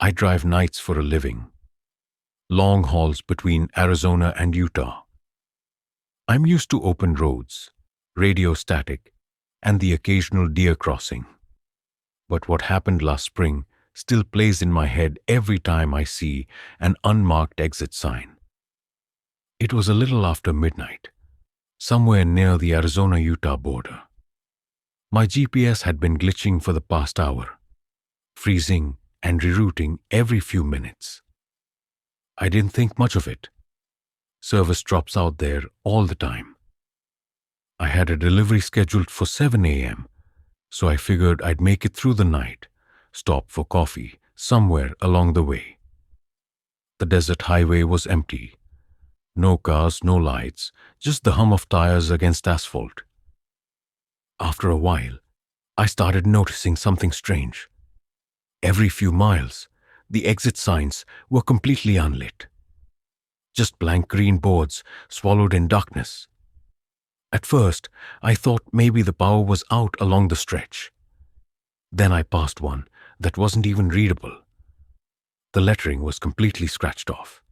I drive nights for a living, long hauls between Arizona and Utah. I'm used to open roads, radio static, and the occasional deer crossing. But what happened last spring still plays in my head every time I see an unmarked exit sign. It was a little after midnight, somewhere near the Arizona-Utah border. My GPS had been glitching for the past hour, freezing and rerouting every few minutes. I didn't think much of it. Service drops out there all the time. I had a delivery scheduled for 7 a.m., so I figured I'd make it through the night, stop for coffee somewhere along the way. The desert highway was empty. No cars, no lights, just the hum of tires against asphalt. After a while, I started noticing something strange. Every few miles, the exit signs were completely unlit. Just blank green boards swallowed in darkness. At first, I thought maybe the power was out along the stretch. Then I passed one that wasn't even readable. The lettering was completely scratched off.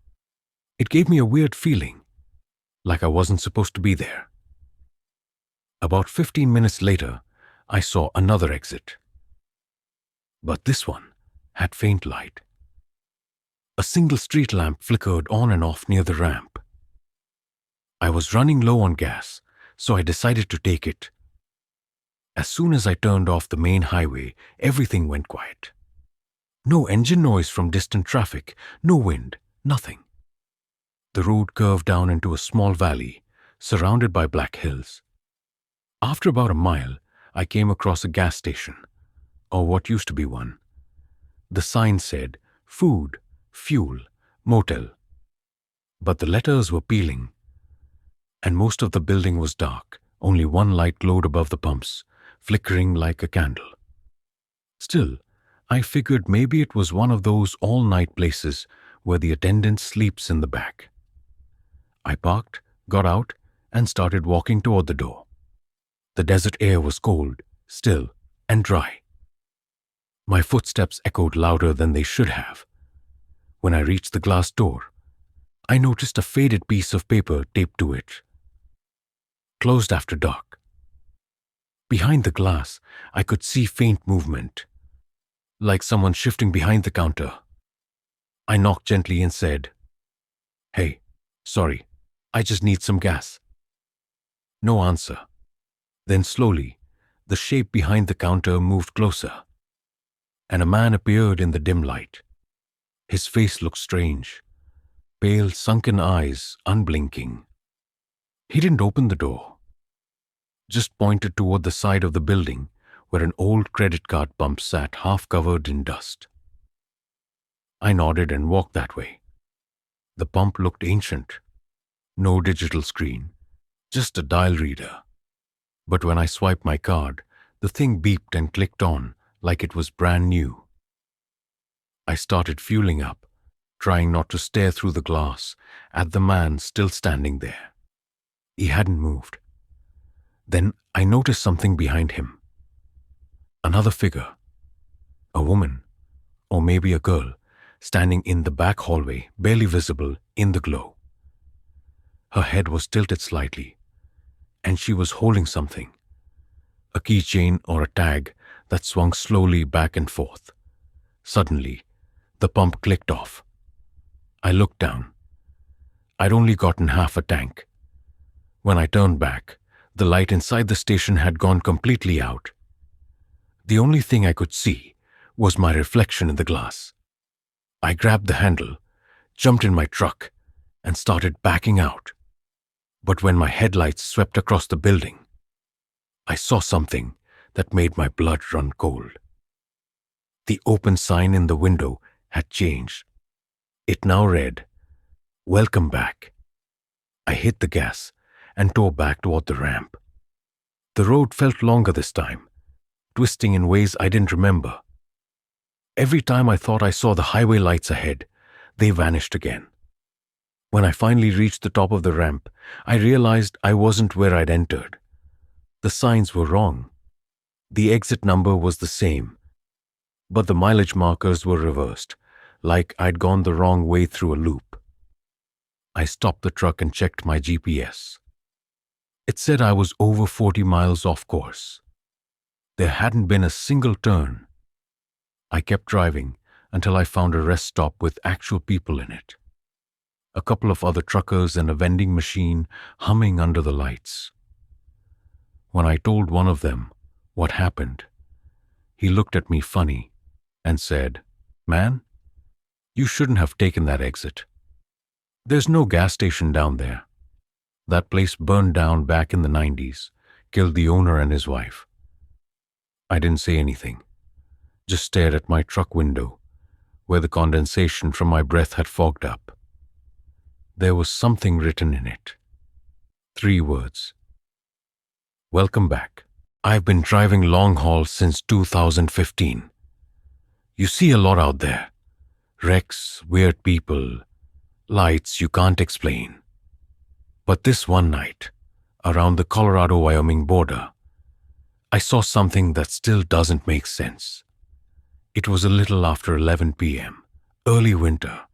It gave me a weird feeling, like I wasn't supposed to be there. About 15 minutes later, I saw another exit. But this one had faint light. A single street lamp flickered on and off near the ramp. I was running low on gas, so I decided to take it. As soon as I turned off the main highway, everything went quiet. No engine noise from distant traffic, no wind, nothing. The road curved down into a small valley, surrounded by black hills. After about a mile, I came across a gas station, or what used to be one. The sign said, food, fuel, motel. But the letters were peeling, and most of the building was dark. Only one light glowed above the pumps, flickering like a candle. Still, I figured maybe it was one of those all-night places where the attendant sleeps in the back. I parked, got out, and started walking toward the door. The desert air was cold, still, and dry. My footsteps echoed louder than they should have. When I reached the glass door, I noticed a faded piece of paper taped to it. Closed after dark. Behind the glass, I could see faint movement, like someone shifting behind the counter. I knocked gently and said, "Hey, sorry, I just need some gas." No answer. Then slowly, the shape behind the counter moved closer, and a man appeared in the dim light. His face looked strange, pale, sunken eyes, unblinking. He didn't open the door, just pointed toward the side of the building where an old credit card pump sat half covered in dust. I nodded and walked that way. The pump looked ancient. No digital screen, just a dial reader. But when I swiped my card, the thing beeped and clicked on like it was brand new. I started fueling up, trying not to stare through the glass at the man still standing there. He hadn't moved. Then I noticed something behind him. Another figure. A woman, or maybe a girl, standing in the back hallway, barely visible in the glow. Her head was tilted slightly, and she was holding something, a keychain or a tag that swung slowly back and forth. Suddenly, the pump clicked off. I looked down. I'd only gotten half a tank. When I turned back, the light inside the station had gone completely out. The only thing I could see was my reflection in the glass. I grabbed the handle, jumped in my truck, and started backing out. But when my headlights swept across the building, I saw something that made my blood run cold. The open sign in the window had changed. It now read, "Welcome back." I hit the gas and tore back toward the ramp. The road felt longer this time, twisting in ways I didn't remember. Every time I thought I saw the highway lights ahead, they vanished again. When I finally reached the top of the ramp, I realized I wasn't where I'd entered. The signs were wrong. The exit number was the same, but the mileage markers were reversed, like I'd gone the wrong way through a loop. I stopped the truck and checked my GPS. It said I was over 40 miles off course. There hadn't been a single turn. I kept driving until I found a rest stop with actual people in it. A couple of other truckers and a vending machine humming under the lights. When I told one of them what happened, he looked at me funny and said, "Man, you shouldn't have taken that exit. There's no gas station down there. That place burned down back in the 90s, killed the owner and his wife." I didn't say anything, just stared at my truck window, where the condensation from my breath had fogged up. There was something written in it. 3 words. "Welcome back. I've been driving long haul since 2015. You see a lot out there. Wrecks, weird people, lights you can't explain. But this one night, around the Colorado-Wyoming border, I saw something that still doesn't make sense. It was a little after 11 p.m., early winter.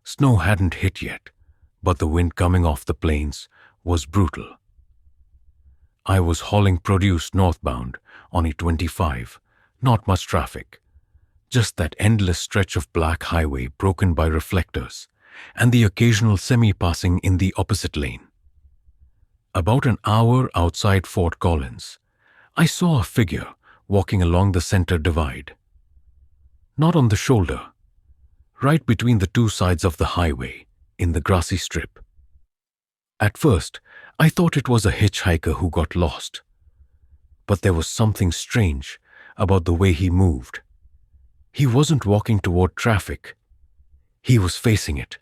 Snow hadn't hit yet, but the wind coming off the plains was brutal. I was hauling produce northbound on E25, not much traffic, just that endless stretch of black highway broken by reflectors and the occasional semi-passing in the opposite lane. About an hour outside Fort Collins, I saw a figure walking along the center divide. Not on the shoulder, right between the 2 sides of the highway, in the grassy strip. At first, I thought it was a hitchhiker who got lost. But there was something strange about the way he moved. He wasn't walking toward traffic. He was facing it.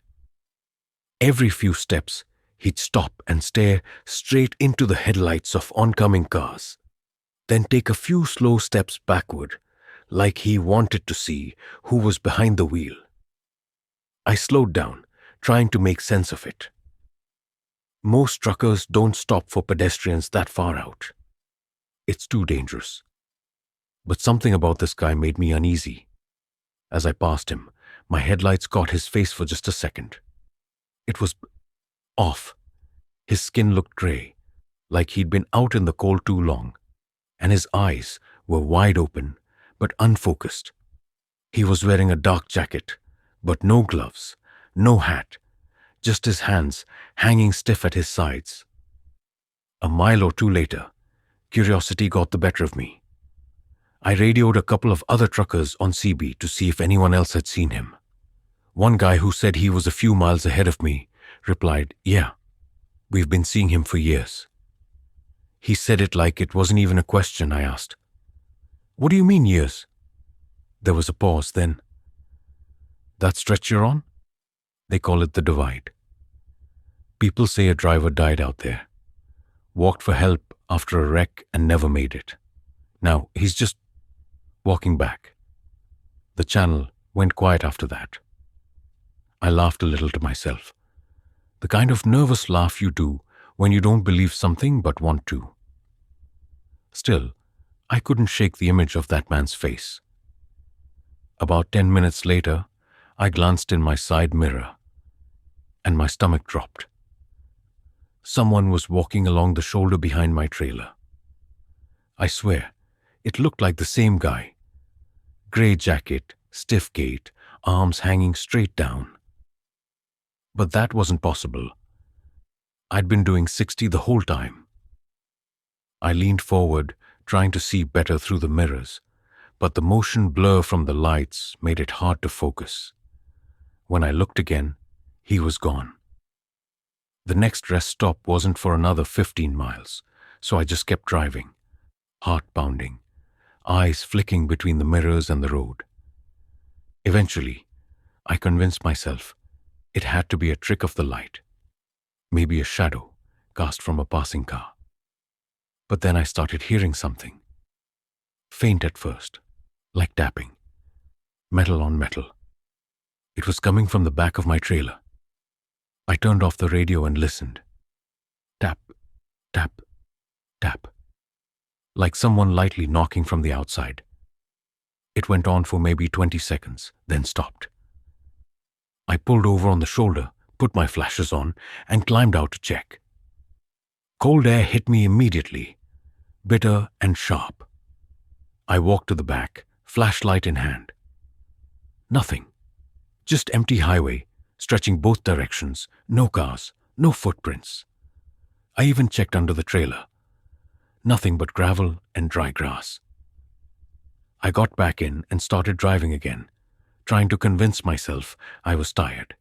Every few steps, he'd stop and stare straight into the headlights of oncoming cars, then take a few slow steps backward, like he wanted to see who was behind the wheel. I slowed down, trying to make sense of it. Most truckers don't stop for pedestrians that far out. It's too dangerous. But something about this guy made me uneasy. As I passed him, my headlights caught his face for just a second. It was off. His skin looked gray, like he'd been out in the cold too long, and his eyes were wide open, but unfocused. He was wearing a dark jacket, but no gloves, no hat, just his hands hanging stiff at his sides. A mile or two later, curiosity got the better of me. I radioed a couple of other truckers on CB to see if anyone else had seen him. One guy who said he was a few miles ahead of me replied, "Yeah, we've been seeing him for years." He said it like it wasn't even a question. I asked, "What do you mean years?" There was a pause, then, "That stretch you're on? They call it the divide. People say a driver died out there, walked for help after a wreck and never made it. Now he's just walking back." The channel went quiet after that. I laughed a little to myself. The kind of nervous laugh you do when you don't believe something but want to. Still, I couldn't shake the image of that man's face. About 10 minutes later, I glanced in my side mirror, and my stomach dropped. Someone was walking along the shoulder behind my trailer. I swear, it looked like the same guy. Gray jacket, stiff gait, arms hanging straight down. But that wasn't possible. I'd been doing 60 the whole time. I leaned forward, trying to see better through the mirrors, but the motion blur from the lights made it hard to focus. When I looked again, he was gone. The next rest stop wasn't for another 15 miles, so I just kept driving, heart pounding, eyes flicking between the mirrors and the road. Eventually, I convinced myself it had to be a trick of the light, maybe a shadow cast from a passing car. But then I started hearing something. Faint at first, like tapping, metal on metal. It was coming from the back of my trailer. I turned off the radio and listened. Tap, tap, tap, like someone lightly knocking from the outside. It went on for maybe 20 seconds, then stopped. I pulled over on the shoulder, put my flashes on, and climbed out to check. Cold air hit me immediately, bitter and sharp. I walked to the back, flashlight in hand. Nothing. Just empty highway, stretching both directions, no cars, no footprints. I even checked under the trailer. Nothing but gravel and dry grass. I got back in and started driving again, trying to convince myself I was tired.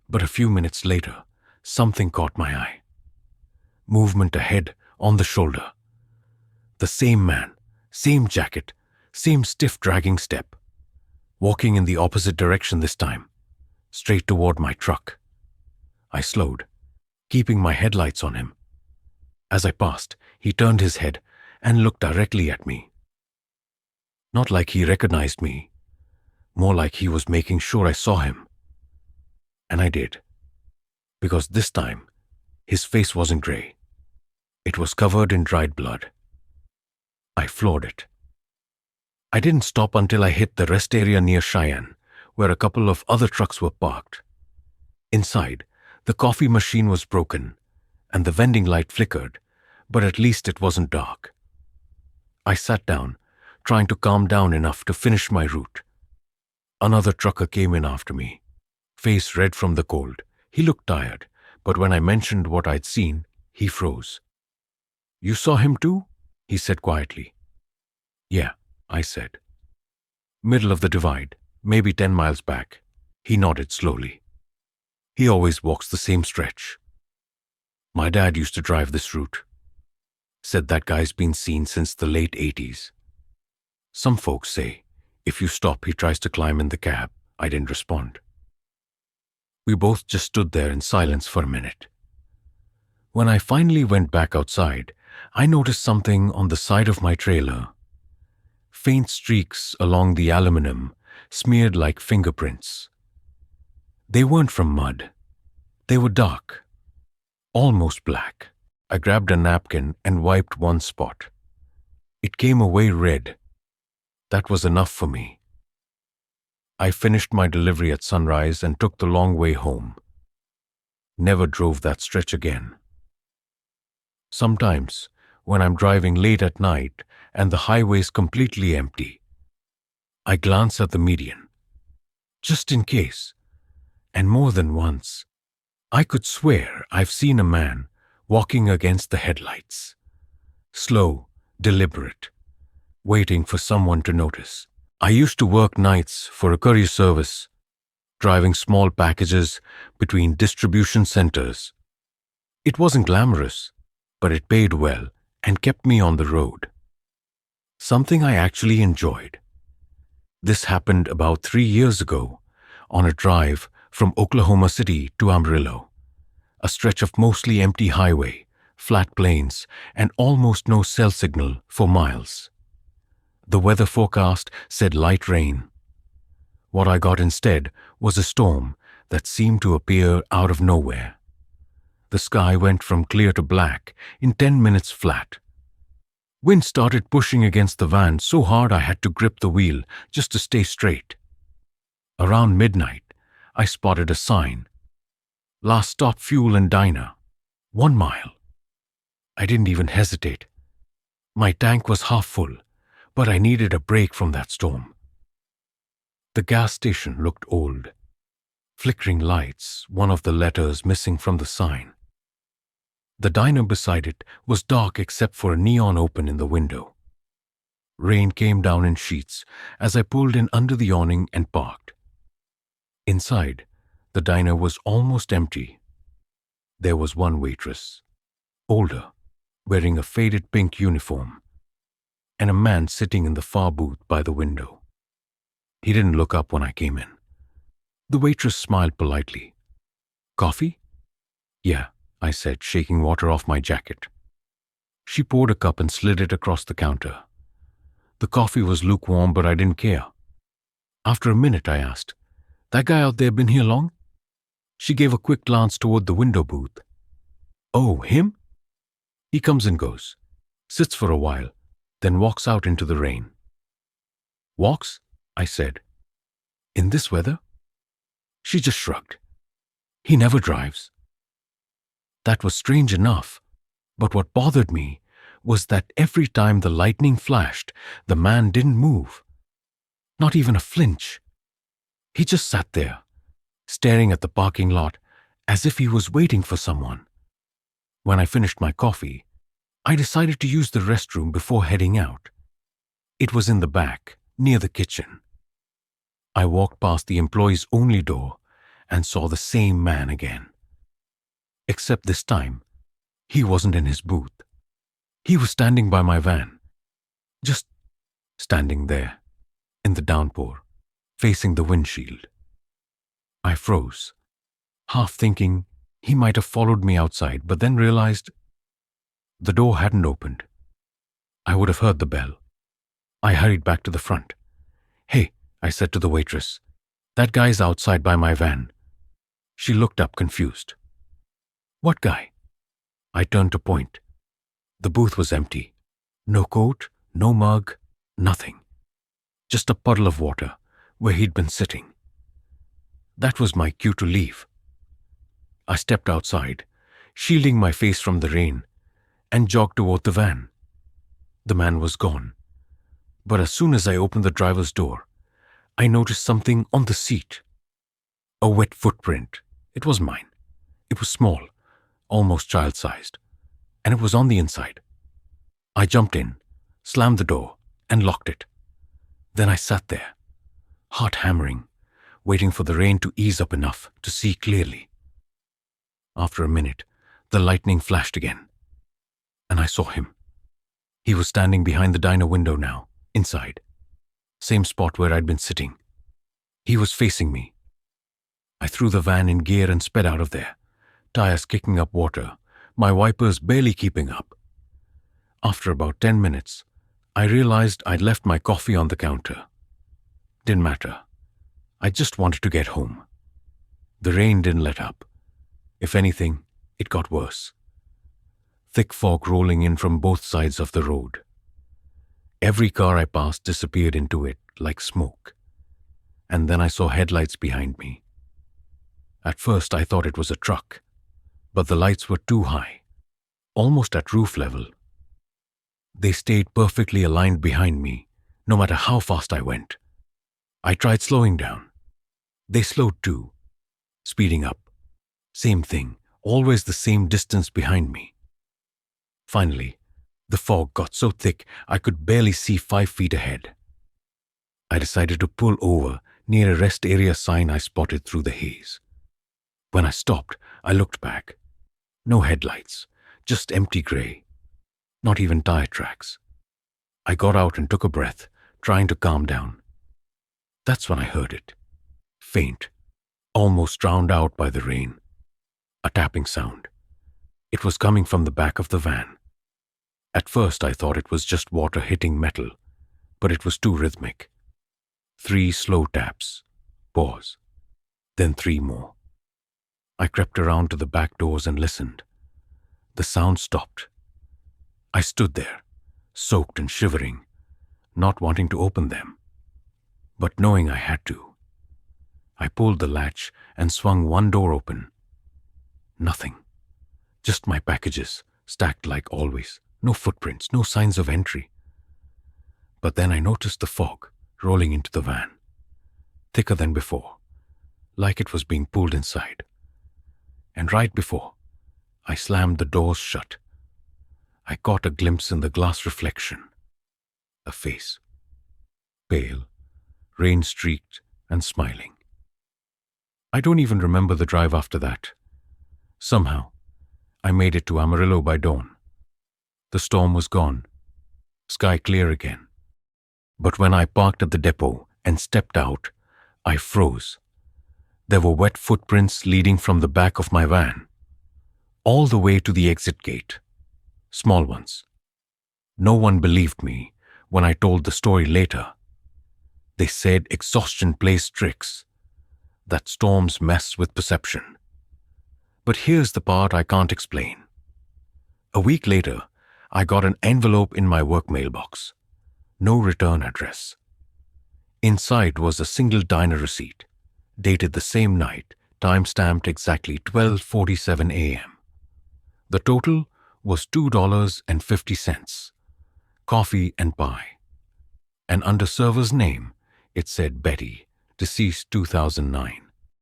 But a few minutes later, something caught my eye. Movement ahead, on the shoulder. The same man, same jacket, same stiff dragging step. Walking in the opposite direction this time, straight toward my truck. I slowed, keeping my headlights on him. As I passed, he turned his head and looked directly at me. Not like he recognized me, more like he was making sure I saw him. And I did, because this time, his face wasn't gray. It was covered in dried blood. I floored it. I didn't stop until I hit the rest area near Cheyenne, where a couple of other trucks were parked. Inside, the coffee machine was broken, and the vending light flickered, but at least it wasn't dark. I sat down, trying to calm down enough to finish my route. Another trucker came in after me, face red from the cold. He looked tired, but when I mentioned what I'd seen, he froze. "You saw him too?" he said quietly. "Yeah," I said. "Middle of the divide, maybe 10 miles back." He nodded slowly. "He always walks the same stretch. My dad used to drive this route. Said that guy's been seen since the late 80s. Some folks say, if you stop, he tries to climb in the cab." I didn't respond. We both just stood there in silence for a minute. When I finally went back outside, I noticed something on the side of my trailer. Faint streaks along the aluminum, smeared like fingerprints. They weren't from mud. They were dark, almost black. I grabbed a napkin and wiped one spot. It came away red. That was enough for me. I finished my delivery at sunrise and took the long way home. Never drove that stretch again. Sometimes, when I'm driving late at night and the highway's completely empty, I glance at the median, just in case, and more than once, I could swear I've seen a man walking against the headlights. Slow, deliberate, waiting for someone to notice. I used to work nights for a courier service, driving small packages between distribution centers. It wasn't glamorous, but it paid well and kept me on the road. Something I actually enjoyed. This happened about 3 years ago on a drive from Oklahoma City to Amarillo, a stretch of mostly empty highway, flat plains, and almost no cell signal for miles. The weather forecast said light rain. What I got instead was a storm that seemed to appear out of nowhere. The sky went from clear to black in 10 minutes flat. Wind started pushing against the van so hard I had to grip the wheel just to stay straight. Around midnight, I spotted a sign. "Last stop fuel and diner. 1 mile." I didn't even hesitate. My tank was half full, but I needed a break from that storm. The gas station looked old. Flickering lights, one of the letters missing from the sign. The diner beside it was dark except for a neon open in the window. Rain came down in sheets as I pulled in under the awning and parked. Inside, the diner was almost empty. There was one waitress, older, wearing a faded pink uniform, and a man sitting in the far booth by the window. He didn't look up when I came in. The waitress smiled politely. "Coffee?" "Yeah," I said, shaking water off my jacket. She poured a cup and slid it across the counter. The coffee was lukewarm, but I didn't care. After a minute, I asked, "That guy out there been here long?" She gave a quick glance toward the window booth. "Oh, him? He comes and goes, sits for a while, then walks out into the rain." "Walks?" I said. "In this weather?" She just shrugged. He never drives. That was strange enough, but what bothered me was that every time the lightning flashed, the man didn't move. Not even a flinch. He just sat there, staring at the parking lot as if he was waiting for someone. When I finished my coffee, I decided to use the restroom before heading out. It was in the back, near the kitchen. I walked past the employees' only door and saw the same man again. Except this time, he wasn't in his booth. He was standing by my van. Just standing there, in the downpour, facing the windshield. I froze, half thinking he might have followed me outside, but then realized the door hadn't opened. I would have heard the bell. I hurried back to the front. "Hey," I said to the waitress, "that guy's outside by my van." She looked up confused. "What guy?" I turned to point. The booth was empty. No coat, no mug, nothing. Just a puddle of water where he'd been sitting. That was my cue to leave. I stepped outside, shielding my face from the rain, and jogged toward the van. The man was gone. But as soon as I opened the driver's door, I noticed something on the seat. A wet footprint. It was mine. It was small, almost child-sized, and it was on the inside. I jumped in, slammed the door, and locked it. Then I sat there, heart hammering, waiting for the rain to ease up enough to see clearly. After a minute, the lightning flashed again, and I saw him. He was standing behind the diner window now, inside. Same spot where I'd been sitting. He was facing me. I threw the van in gear and sped out of there, tires kicking up water, my wipers barely keeping up. After about 10 minutes, I realized I'd left my coffee on the counter. Didn't matter. I just wanted to get home. The rain didn't let up. If anything, it got worse. Thick fog rolling in from both sides of the road. Every car I passed disappeared into it like smoke. And then I saw headlights behind me. At first I thought it was a truck, but the lights were too high, almost at roof level. They stayed perfectly aligned behind me, no matter how fast I went. I tried slowing down. They slowed too, speeding up. Same thing, always the same distance behind me. Finally, the fog got so thick I could barely see 5 feet ahead. I decided to pull over near a rest area sign I spotted through the haze. When I stopped, I looked back. No headlights, just empty gray. Not even tire tracks. I got out and took a breath, trying to calm down. That's when I heard it. Faint, almost drowned out by the rain. A tapping sound. It was coming from the back of the van. At first I thought it was just water hitting metal, but it was too rhythmic. 3 slow taps. Pause. Then 3 more. I crept around to the back doors and listened. The sound stopped. I stood there, soaked and shivering, not wanting to open them, but knowing I had to. I pulled the latch and swung one door open. Nothing. Just my packages, stacked like always. No footprints, no signs of entry. But then I noticed the fog rolling into the van, thicker than before, like it was being pulled inside. And right before I slammed the doors shut, I caught a glimpse in the glass reflection. A face. Pale, rain-streaked, and smiling. I don't even remember the drive after that. Somehow, I made it to Amarillo by dawn. The storm was gone, sky clear again. But when I parked at the depot and stepped out, I froze. There were wet footprints leading from the back of my van, all the way to the exit gate. Small ones. No one believed me when I told the story later. They said exhaustion plays tricks, that storms mess with perception. But here's the part I can't explain. A week later, I got an envelope in my work mailbox. No return address. Inside was a single diner receipt, dated the same night, time-stamped exactly 12:47 a.m. The total was $2.50, coffee and pie. And under server's name, it said Betty, deceased 2009.